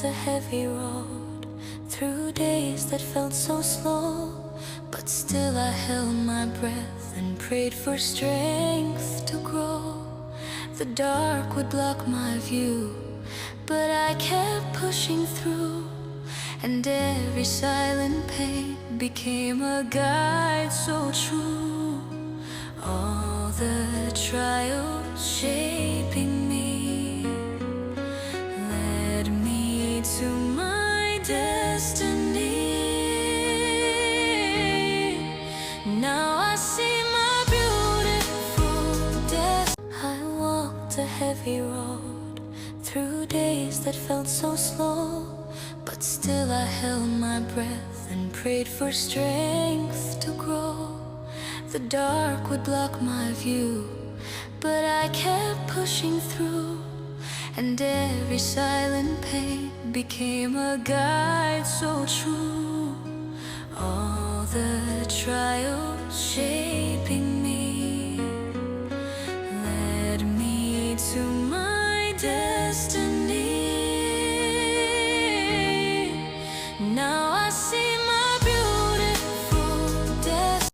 walked a heavy road through days that felt so slow, but still I held my breath and prayed for strength to grow. The dark would block my view, but I kept pushing through, and every silent pain became a guide so true. All the trials shaping me led me to my destiny. Now I see my beautiful destiny. I walked a heavy road through days that felt so slow, but still I held my breath and prayed for strength to grow. The dark would block my view, but I kept pushing through, and every silent pain became a guide so true. All the trials shaped